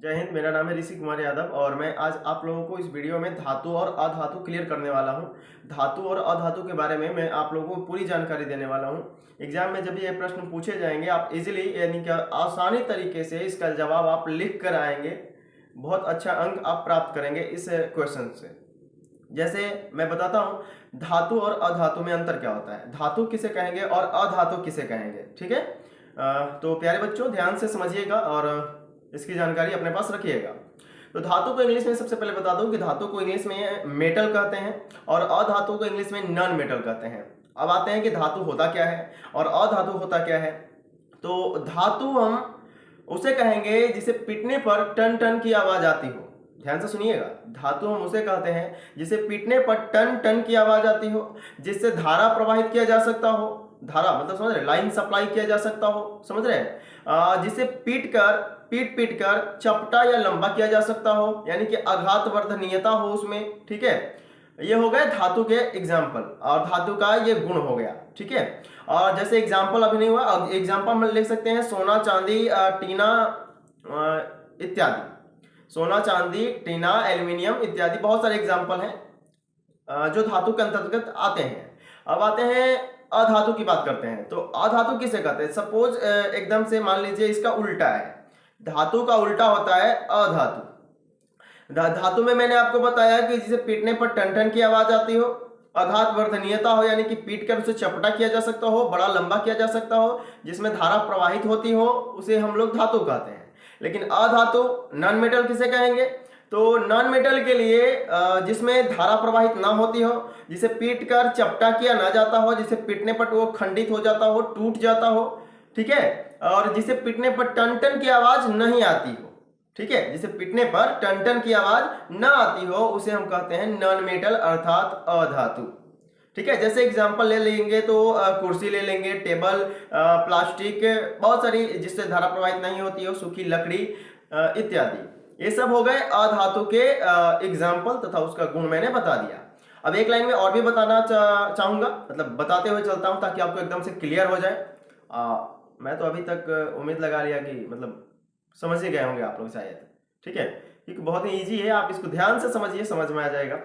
जय हिंद। मेरा नाम है ऋषि कुमार यादव और मैं आज आप लोगों को इस वीडियो में धातु और अधातु क्लियर करने वाला हूं। धातु और अधातु के बारे में मैं आप लोगों को पूरी जानकारी देने वाला हूं। एग्जाम में जब ये प्रश्न पूछे जाएंगे आप इजीली यानी कि आसानी तरीके से इसका जवाब आप लिख कर आएंगे। बहुत अच्छा अंक आप प्राप्त करेंगे इस क्वेश्चन से। जैसे मैं बताता हूँ धातु और अधातु में अंतर क्या होता है, धातु किसे कहेंगे और अधातु किसे कहेंगे। ठीक है, तो प्यारे बच्चों ध्यान से समझिएगा और इसकी जानकारी अपने पास रखिएगा। तो धातु को इंग्लिश में सबसे पहले बता दूं कि धातु को इंग्लिश में मेटल कहते हैं और अधातु को इंग्लिश में नॉन मेटल कहते हैं। अब आते हैं कि धातु होता क्या है और अधातु होता क्या है। तो धातु हम उसे कहेंगे जिसे पीटने पर टन टन की आवाज आती हो। ध्यान से सुनिएगा, धातु हम उसे कहते हैं जिसे पीटने पर टन टन की आवाज आती हो, जिससे धारा प्रवाहित किया जा सकता हो। धारा मतलब समझ रहे, लाइन सप्लाई किया जा सकता हो, समझ रहे, जिसे पीट कर चपटा या लंबा किया जा सकता हो, यानी कि आघातवर्धनीयता हो उसमें। ठीक है, ये हो गए धातु के एग्जाम्पल और धातु का ये गुण हो गया। ठीक है, और जैसे एग्जाम्पल अभी नहीं हुआ, अब एग्जाम्पल हम लिख सकते हैं सोना चांदी टीना इत्यादि। सोना चांदी टीना एल्यूमिनियम इत्यादि बहुत सारे एग्जाम्पल हैं जो धातु के अंतर्गत आते हैं। अब आते हैं अधातु की बात करते हैं। तो अधातु किसे कहते हैं, सपोज एकदम से मान लीजिए इसका उल्टा है, धातु का उल्टा होता है अधातु। धातु में मैंने आपको बताया कि जिसे पीटने पर टन टन की आवाज आती हो, आघातवर्धनीयता हो यानी कि पीट कर उसे चपटा किया जा सकता हो, बड़ा लंबा किया जा सकता हो, जिसमें धारा प्रवाहित होती हो, उसे हम लोग धातु कहते हैं। लेकिन अधातु नॉन मेटल किसे कहेंगे, तो नॉन मेटल के लिए जिसमें धारा प्रवाहित ना होती हो, जिसे पीट कर चपटा किया ना जाता हो, जिसे पीटने पर वो खंडित हो जाता हो, टूट जाता हो। ठीक है, और जिसे पीटने पर टन टन की आवाज नहीं आती हो। ठीक है, जिसे पीटने पर टन टन की आवाज ना आती हो उसे हम कहते हैं नॉन मेटल अर्थात अधातु। ठीक है, जैसे एग्जांपल ले लेंगे तो कुर्सी ले लेंगे, टेबल, प्लास्टिक, बहुत सारी जिससे धारा प्रवाहित नहीं होती हो, सूखी लकड़ी इत्यादि। ये सब हो गए अधातु के एग्जाम्पल तथा उसका गुण मैंने बता दिया। अब एक लाइन में और भी बताना चाहूंगा, मतलब बताते हुए चलता हूं ताकि आपको एकदम से क्लियर हो जाए। मैं तो अभी तक उम्मीद लगा लिया कि मतलब समझ ही गए होंगे आप लोग शायद। ठीक है, क्योंकि बहुत ही ईजी है, आप इसको ध्यान से समझिए, समझ में आ जाएगा।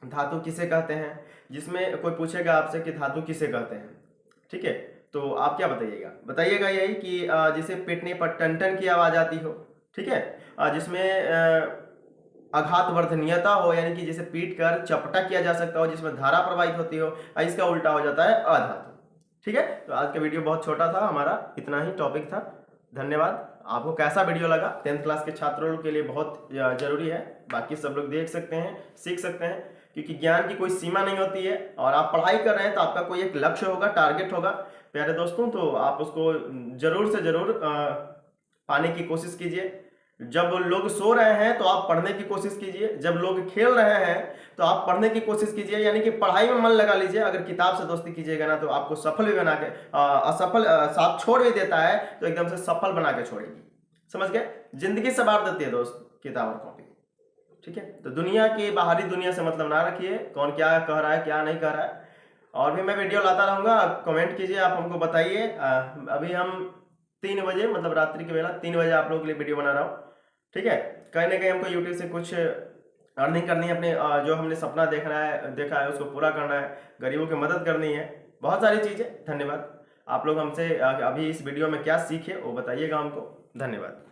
धातु किसे कहते हैं, जिसमें कोई पूछेगा आपसे कि धातु किसे कहते हैं, ठीक है, तो आप क्या बताइएगा यही कि जिसे पीटने पर टन टन की आवाज आती हो। ठीक है, जिसमें आघातवर्धनीयता हो यानी कि जिसे पीट कर चपटा किया जा सकता हो, जिसमें धारा प्रवाहित होती हो, इसका उल्टा हो जाता है अधातु। ठीक है, तो आज का वीडियो बहुत छोटा था हमारा, इतना ही टॉपिक था। धन्यवाद। आपको कैसा वीडियो लगा, 10th क्लास के छात्रों के लिए बहुत जरूरी है, बाकी सब लोग देख सकते हैं, सीख सकते हैं, क्योंकि ज्ञान की कोई सीमा नहीं होती है और आप पढ़ाई कर रहे हैं तो आपका कोई एक लक्ष्य होगा, टारगेट होगा प्यारे दोस्तों, तो आप उसको जरूर से जरूर पाने की कोशिश कीजिए। जब लोग सो रहे हैं तो आप पढ़ने की कोशिश कीजिए, जब लोग खेल रहे हैं तो आप पढ़ने की कोशिश कीजिए, यानी कि पढ़ाई में मन लगा लीजिए। अगर किताब से दोस्ती कीजिएगा ना तो आपको सफल भी बना के असफल साथ छोड़ भी देता है तो एकदम से सफल बना के छोड़ेगी। समझ गए, जिंदगी संवार देती है दोस्त किताब और कॉपी। ठीक है, तो दुनिया की बाहरी दुनिया से मतलब ना रखिए, कौन क्या कह रहा है क्या नहीं कह रहा है। और भी मैं वीडियो लाता रहूंगा, कमेंट कीजिए, आप हमको बताइए। अभी हम 3 बजे मतलब रात्रि की बेला 3 बजे आप लोगों के लिए वीडियो बना रहा हूँ। ठीक है, कहीं ना कहीं हमको यूट्यूब से कुछ अर्निंग करनी है, अपने जो हमने सपना देखा है उसको पूरा करना है, गरीबों की मदद करनी है, बहुत सारी चीज़ें। धन्यवाद। आप लोग हमसे अभी इस वीडियो में क्या सीखे वो बताइएगा हमको। धन्यवाद।